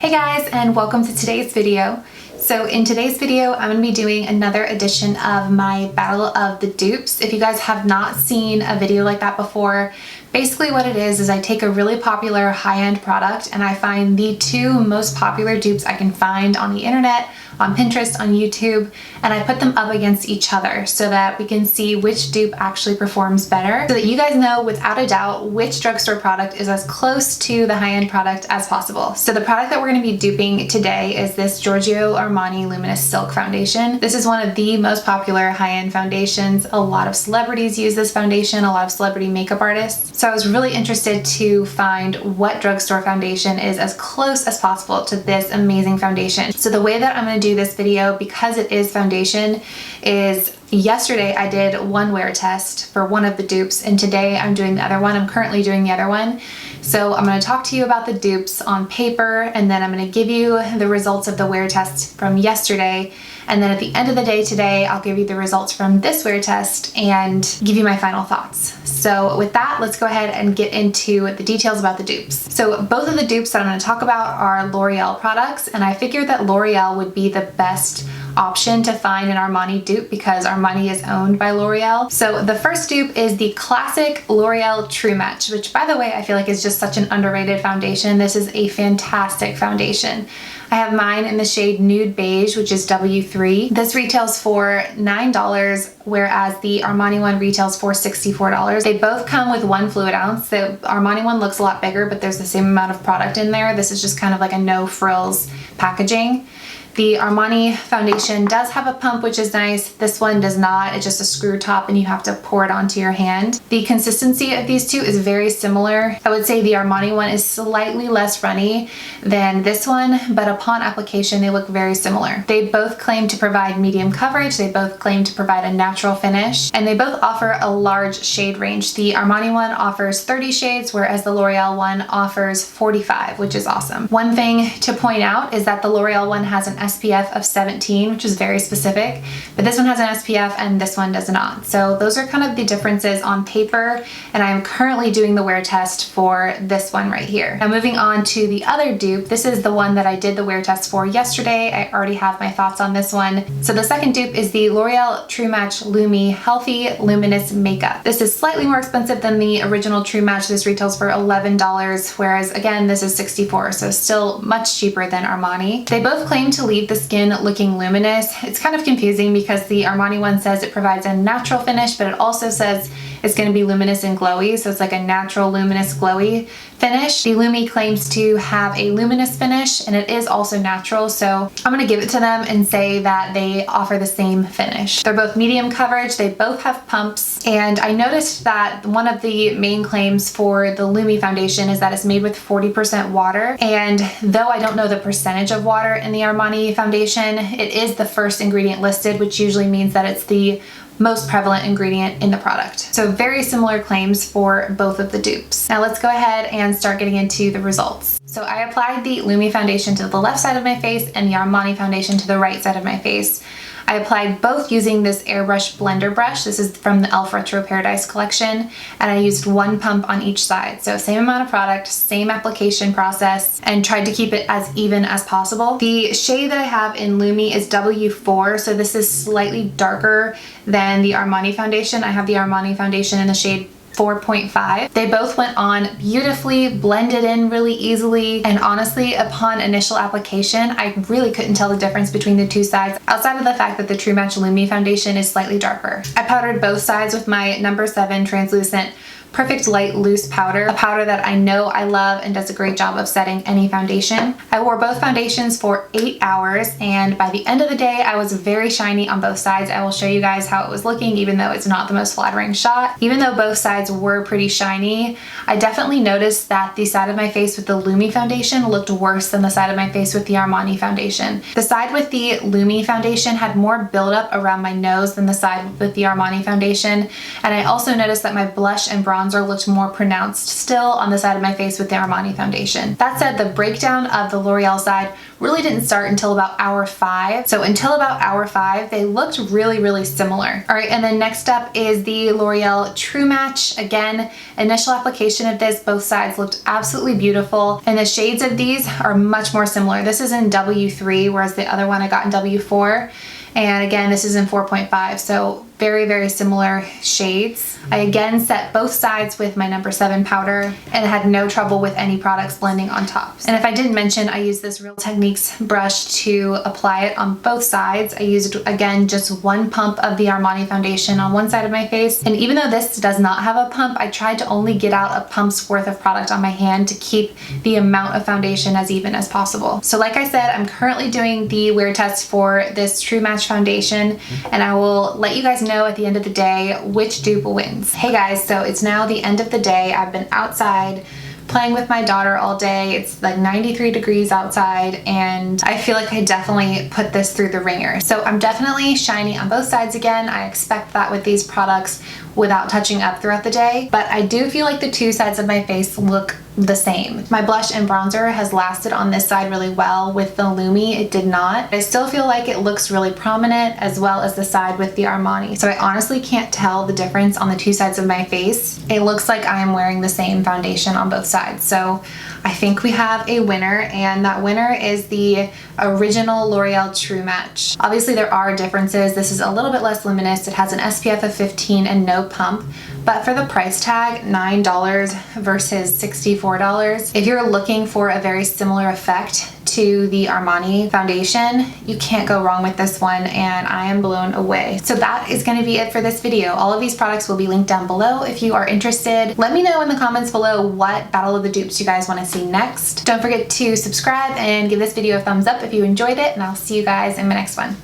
Hey guys, and welcome to today's video. So in today's video, I'm going to be doing another edition of my Battle of the Dupes. If you guys have not seen a video like that before, basically what it is I take a really popular high-end product and I find the two most popular dupes I can find on the internet, on Pinterest, on YouTube, and I put them up against each other so that we can see which dupe actually performs better, so that you guys know without a doubt which drugstore product is as close to the high-end product as possible. So the product that we're going to be duping today is this Giorgio Armani Luminous Silk Foundation. This is one of the most popular high-end foundations. A lot of celebrities use this foundation, a lot of celebrity makeup artists. So I was really interested to find what drugstore foundation is as close as possible to this amazing foundation. So the way that I'm going to do this video, because it is foundation, is yesterday I did one wear test for one of the dupes and today I'm doing the other one. I'm currently doing the other one. So I'm going to talk to you about the dupes on paper and then I'm going to give you the results of the wear test from yesterday, and then at the end of the day today I'll give you the results from this wear test and give you my final thoughts. So with that, let's go ahead and get into the details about the dupes. So both of the dupes that I'm going to talk about are L'Oreal products, and I figured that L'Oreal would be the best option to find an Armani dupe because Armani is owned by L'Oreal. So the first dupe is the classic L'Oreal True Match, which by the way I feel like is just such an underrated foundation. This is a fantastic foundation. I have mine in the shade Nude Beige, which is W3. This retails for $9, whereas the Armani one retails for $64. They both come with 1 fluid ounce. The Armani one looks a lot bigger, but there's the same amount of product in there. This is just kind of like a no frills packaging. The Armani foundation does have a pump, which is nice. This one does not. It's just a screw top and you have to pour it onto your hand. The consistency of these two is very similar. I would say the Armani one is slightly less runny than this one, but upon application they look very similar. They both claim to provide medium coverage, they both claim to provide a natural finish, and they both offer a large shade range. The Armani one offers 30 shades, whereas the L'Oreal one offers 45, which is awesome. One thing to point out is that the L'Oreal one has an SPF of 17, which is very specific, but this one has an SPF and this one does not. So those are kind of the differences on paper, and I'm currently doing the wear test for this one right here. Now moving on to the other dupe, this is the one that I did the wear test for yesterday. I already have my thoughts on this one. So the second dupe is the L'Oreal True Match Lumi Healthy Luminous Makeup. This is slightly more expensive than the original True Match. This retails for $11, whereas again this is $64, so still much cheaper than Armani. They both claim to leave the skin looking luminous. It's kind of confusing because the Armani one says it provides a natural finish, but it also says it's going to be luminous and glowy, so it's like a natural luminous glowy finish. The Lumi claims to have a luminous finish and it is also natural, so I'm going to give it to them and say that they offer the same finish. They're both medium coverage, they both have pumps, and I noticed that one of the main claims for the Lumi foundation is that it's made with 40% water, and though I don't know the percentage of water in the Armani foundation, it is the first ingredient listed, which usually means that it's the most prevalent ingredient in the product. So very similar claims for both of the dupes. Now let's go ahead and start getting into the results. So I applied the Lumi foundation to the left side of my face and the Armani foundation to the right side of my face. I applied both using this airbrush blender brush. This is from the e.l.f. Retro Paradise collection, and I used 1 pump on each side. So same amount of product, same application process, and tried to keep it as even as possible. The shade that I have in Lumi is W4, so this is slightly darker than the Armani foundation. I have the Armani foundation in the shade 4.5. They both went on beautifully, blended in really easily, and honestly upon initial application I really couldn't tell the difference between the two sides outside of the fact that the True Match Lumi foundation is slightly darker. I powdered both sides with my number 7 translucent Perfect Light Loose powder, a powder that I know I love and does a great job of setting any foundation. I wore both foundations for 8 hours, and by the end of the day I was very shiny on both sides. I will show you guys how it was looking, even though it's not the most flattering shot. Even though both sides were pretty shiny, I definitely noticed that the side of my face with the Lumi foundation looked worse than the side of my face with the Armani foundation. The side with the Lumi foundation had more buildup around my nose than the side with the Armani foundation, and I also noticed that my blush and bronzer bronzer looked more pronounced still on the side of my face with the Armani foundation. That said, the breakdown of the L'Oreal side really didn't start until about hour 5. So until about hour 5, they looked really similar. All right, and then next up is the L'Oreal True Match. Again, initial application of this, both sides looked absolutely beautiful, and the shades of these are much more similar. This is in W3, whereas the other one I got in W4. And again, this is in 4.5, so very similar shades. I again set both sides with my number 7 powder and had no trouble with any products blending on top. And if I didn't mention, I used this Real Techniques brush to apply it on both sides. I used, again, just 1 pump of the Armani foundation on one side of my face. And even though this does not have a pump, I tried to only get out a pump's worth of product on my hand to keep the amount of foundation as even as possible. So like I said, I'm currently doing the wear test for this True Match foundation, and I will let you guys know at the end of the day which dupe wins. Hey guys, so it's now the end of the day. I've been outside playing with my daughter all day. It's like 93 degrees outside, and I feel like I definitely put this through the ringer. So I'm definitely shiny on both sides again. I expect that with these products without touching up throughout the day, but I do feel like the two sides of my face look the same. My blush and bronzer has lasted on this side really well. With the Lumi, it did not. I still feel like it looks really prominent, as well as the side with the Armani. So I honestly can't tell the difference on the two sides of my face. It looks like I am wearing the same foundation on both sides. So I think we have a winner, and that winner is the original L'Oreal True Match. Obviously there are differences. This is a little bit less luminous. It has an SPF of 15 and no pump, but for the price tag, $9 versus $64, if you're looking for a very similar effect to the Armani foundation, you can't go wrong with this one, and I am blown away. So that is going to be it for this video. All of these products will be linked down below if you are interested. Let me know in the comments below what Battle of the Dupes you guys want to see next. Don't forget to subscribe and give this video a thumbs up if you enjoyed it, and I'll see you guys in my next one.